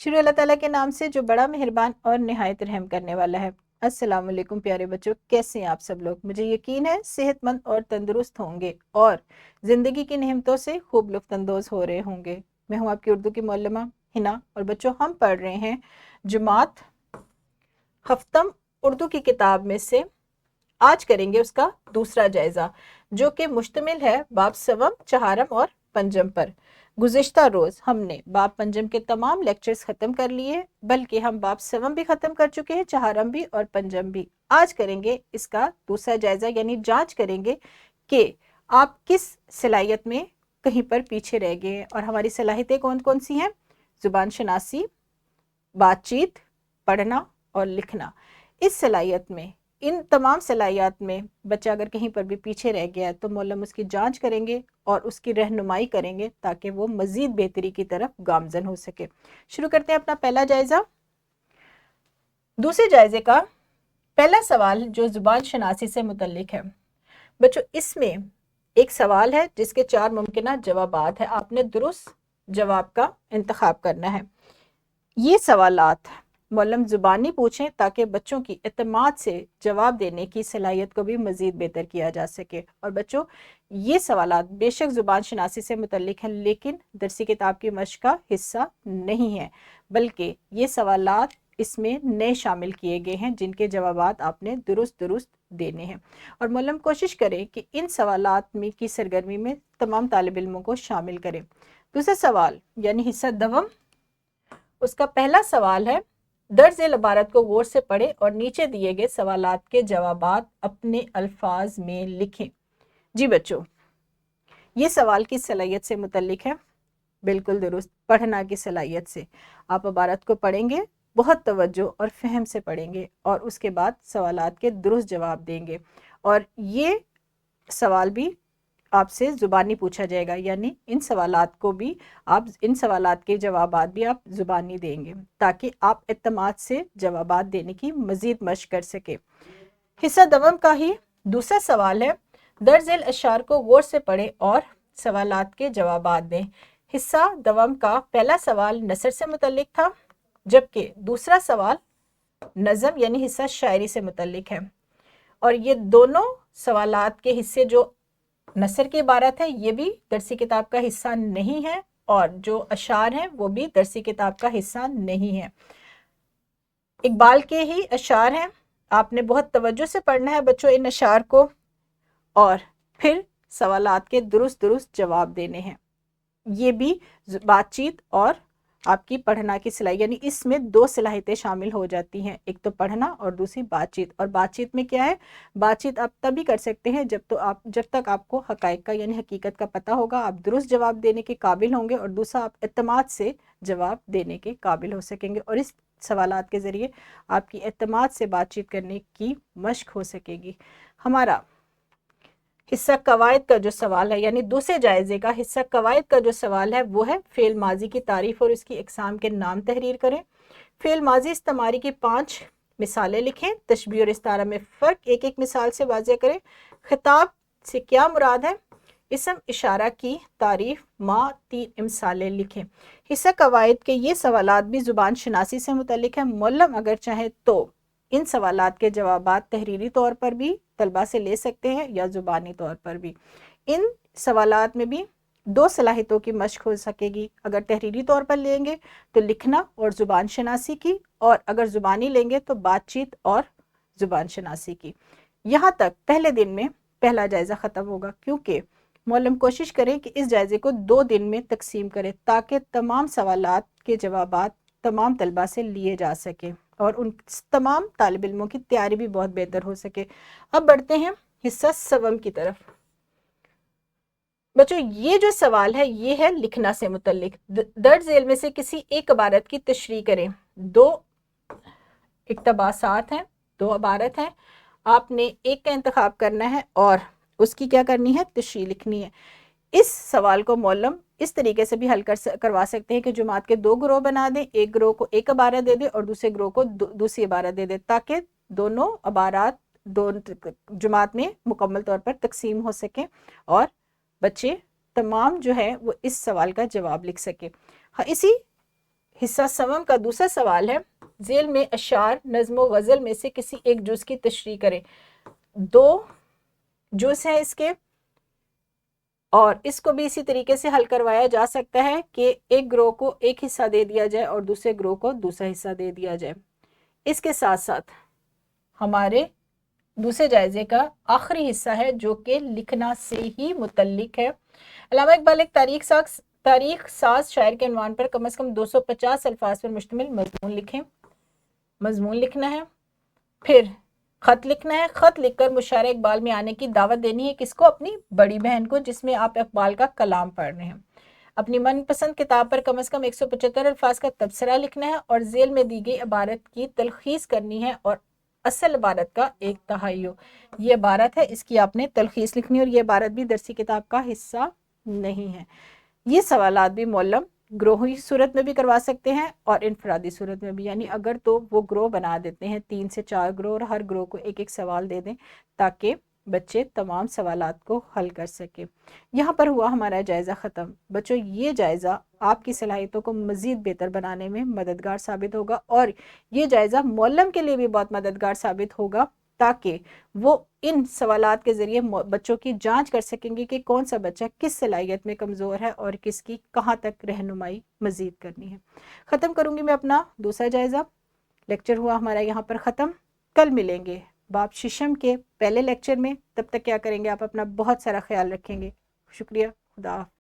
شروع اللہ تعالیٰ کے نام سے جو بڑا مہربان اور نہایت رحم کرنے والا ہے۔ السلام علیکم پیارے بچوں، کیسے ہیں آپ سب لوگ؟ مجھے یقین ہے صحت مند اور تندرست ہوں گے اور زندگی کی نعمتوں سے خوب لطف اندوز ہو رہے ہوں گے۔ میں ہوں آپ کی اردو کی معلمہ ہنا، اور بچوں ہم پڑھ رہے ہیں جماعت ہفتم اردو کی کتاب میں سے۔ آج کریں گے اس کا دوسرا جائزہ، جو کہ مشتمل ہے باب سوم، چہارم اور پنجم پر۔ گزشتہ روز ہم نے باب پنجم کے تمام لیکچرز ختم کر لیے، بلکہ ہم باب سوم بھی ختم کر چکے ہیں، چہارم بھی اور پنجم بھی۔ آج کریں گے اس کا دوسرا جائزہ، یعنی جانچ کریں گے کہ آپ کس صلاحیت میں کہیں پر پیچھے رہ گئے ہیں۔ اور ہماری صلاحیتیں کون کون سی ہیں؟ زبان شناسی، بات چیت، پڑھنا اور لکھنا۔ اس صلاحیت میں، ان تمام صلاحیات میں بچہ اگر کہیں پر بھی پیچھے رہ گیا ہے تو معلم اس کی جانچ کریں گے اور اس کی رہنمائی کریں گے تاکہ وہ مزید بہتری کی طرف گامزن ہو سکے۔ شروع کرتے ہیں اپنا پہلا جائزہ۔ دوسرے جائزے کا پہلا سوال جو زبان شناسی سے متعلق ہے، بچوں اس میں ایک سوال ہے جس کے 4 ممکنہ جوابات ہیں۔ آپ نے درست جواب کا انتخاب کرنا ہے۔ یہ سوالات معلم زبانی پوچھیں تاکہ بچوں کی اعتماد سے جواب دینے کی صلاحیت کو بھی مزید بہتر کیا جا سکے۔ اور بچوں یہ سوالات بے شک زبان شناسی سے متعلق ہیں، لیکن درسی کتاب کی مشق کا حصہ نہیں ہے، بلکہ یہ سوالات اس میں نئے شامل کیے گئے ہیں جن کے جوابات آپ نے درست دینے ہیں۔ اور معلم کوشش کریں کہ ان سوالات میں کی سرگرمی میں تمام طالب علموں کو شامل کریں۔ دوسرا سوال یعنی حصہ دوم، اس کا پہلا سوال ہے، درج ذیل عبارت کو غور سے پڑھیں اور نیچے دیے گئے سوالات کے جوابات اپنے الفاظ میں لکھیں۔ جی بچوں، یہ سوال کی صلاحیت سے متعلق ہے، بالکل درست، پڑھنا کی صلاحیت سے۔ آپ عبارت کو پڑھیں گے، بہت توجہ اور فہم سے پڑھیں گے اور اس کے بعد سوالات کے درست جواب دیں گے۔ اور یہ سوال بھی آپ سے زبانی پوچھا جائے گا، یعنی ان سوالات کے جوابات بھی آپ زبانی دیں گے تاکہ آپ اعتماد سے جوابات دینے کی مزید مشق کر سکیں۔ حصہ دوم کا ہی دوسرا سوال ہے، درج ذیل اشعار کو غور سے پڑھیں اور سوالات کے جوابات دیں۔ حصہ دوم کا پہلا سوال نثر سے متعلق تھا، جبکہ دوسرا سوال نظم یعنی حصہ شاعری سے متعلق ہے۔ اور یہ دونوں سوالات کے حصے جو نثر کی عبارت ہے یہ بھی درسی کتاب کا حصہ نہیں ہے، اور جو اشعار ہیں وہ بھی درسی کتاب کا حصہ نہیں ہے، اقبال کے ہی اشعار ہیں۔ آپ نے بہت توجہ سے پڑھنا ہے بچوں ان اشعار کو، اور پھر سوالات کے درست جواب دینے ہیں۔ یہ بھی بات چیت اور آپ کی پڑھنا کی صلاحیت، یعنی اس میں 2 صلاحیتیں شامل ہو جاتی ہیں، ایک تو پڑھنا اور دوسری بات چیت۔ اور بات چیت میں کیا ہے؟ بات چیت آپ تبھی کر سکتے ہیں جب تک آپ کو حقائق کا یعنی حقیقت کا پتہ ہوگا، آپ درست جواب دینے کے قابل ہوں گے، اور دوسرا آپ اعتماد سے جواب دینے کے قابل ہو سکیں گے، اور اس سوالات کے ذریعے آپ کی اعتماد سے بات چیت کرنے کی مشق ہو سکے گی۔ ہمارا حصہ قواعد کا جو سوال ہے، یعنی دوسرے جائزے کا حصہ قواعد کا جو سوال ہے وہ ہے فعل ماضی کی تعریف اور اس کی اقسام کے نام تحریر کریں۔ فعل ماضی استمراری کی 5 مثالیں لکھیں، تشبیہ اور استعارہ میں فرق ایک مثال سے واضح کریں۔ خطاب سے کیا مراد ہے؟ اسم اشارہ کی تعریف 3 مثالیں لکھیں۔ حصہ قواعد کے یہ سوالات بھی زبان شناسی سے متعلق ہیں۔ معلم اگر چاہے تو ان سوالات کے جوابات تحریری طور پر بھی طلبہ سے لے سکتے ہیں یا زبانی طور پر بھی۔ ان سوالات میں بھی 2 صلاحیتوں کی مشق ہو سکے گی۔ اگر تحریری طور پر لیں گے تو لکھنا اور زبان شناسی کی، اور اگر زبانی لیں گے تو بات چیت اور زبان شناسی کی۔ یہاں تک پہلے دن میں پہلا جائزہ ختم ہوگا، کیونکہ معلم کوشش کریں کہ اس جائزے کو 2 دن میں تقسیم کریں تاکہ تمام سوالات کے جوابات تمام طلبہ سے لیے جا سکیں اور ان تمام طالب علموں کی تیاری بھی بہت بہتر ہو سکے۔ اب بڑھتے ہیں حصہ سوم کی طرف۔ بچوں یہ جو سوال ہے یہ ہے لکھنا سے متعلق۔ درج ذیل میں سے کسی ایک عبارت کی تشریح کریں۔ 2 اقتباسات ہیں، 2 عبارت ہیں، آپ نے ایک کا انتخاب کرنا ہے اور اس کی کیا کرنی ہے؟ تشریح لکھنی ہے۔ اس سوال کو معلم اس طریقے سے بھی حل کروا سکتے ہیں کہ جماعت کے 2 گروہ بنا دیں، ایک گروہ کو ایک عبارت دے دیں اور دوسرے گروہ کو دوسری عبارت دے دیں، تاکہ دونوں عبارات جماعت میں مکمل طور پر تقسیم ہو سکیں اور بچے تمام جو ہے وہ اس سوال کا جواب لکھ سکیں۔ اسی حصہ سوم کا دوسرا سوال ہے، ذیل میں اشعار نظم و غزل میں سے کسی ایک جز کی تشریح کریں۔ 2 جز ہیں اس کے، اور اس کو بھی اسی طریقے سے حل کروایا جا سکتا ہے کہ ایک گروہ کو ایک حصہ دے دیا جائے اور دوسرے گروہ کو دوسرا حصہ دے دیا جائے۔ اس کے ساتھ ساتھ ہمارے دوسرے جائزے کا آخری حصہ ہے جو کہ لکھنا سے ہی متعلق ہے۔ علامہ اقبال ایک تاریخ ساز شاعر کے عنوان پر کم از کم 250 الفاظ پر مشتمل مضمون لکھیں۔ مضمون لکھنا ہے، پھر خط لکھنا ہے۔ خط لکھ کر مشاعرہ اقبال میں آنے کی دعوت دینی ہے، کس کو؟ اپنی بڑی بہن کو، جس میں آپ اقبال کا کلام پڑھ رہے ہیں۔ اپنی من پسند کتاب پر کم از کم 175 الفاظ کا تبصرہ لکھنا ہے اور ذیل میں دی گئی عبارت کی تلخیص کرنی ہے اور اصل عبارت کا 1/3 یہ عبارت ہے، اس کی آپ نے تلخیص لکھنی ہے، اور یہ عبارت بھی درسی کتاب کا حصہ نہیں ہے۔ یہ سوالات بھی معلم گروہی صورت میں بھی کروا سکتے ہیں اور انفرادی صورت میں بھی، یعنی اگر تو وہ گروہ بنا دیتے ہیں 3 سے 4 گروہ، اور ہر گروہ کو ایک ایک سوال دے دیں تاکہ بچے تمام سوالات کو حل کر سکیں۔ یہاں پر ہوا ہمارا جائزہ ختم۔ بچوں، یہ جائزہ آپ کی صلاحیتوں کو مزید بہتر بنانے میں مددگار ثابت ہوگا، اور یہ جائزہ معلم کے لیے بھی بہت مددگار ثابت ہوگا تاکہ وہ ان سوالات کے ذریعے بچوں کی جانچ کر سکیں گے کہ کون سا بچہ کس صلاحیت میں کمزور ہے اور کس کی کہاں تک رہنمائی مزید کرنی ہے۔ ختم کروں گی میں اپنا دوسرا جائزہ۔ لیکچر ہوا ہمارا یہاں پر ختم۔ کل ملیں گے باب ششم کے پہلے لیکچر میں، تب تک کیا کریں گے؟ آپ اپنا بہت سارا خیال رکھیں گے۔ شکریہ، خدا حافظ۔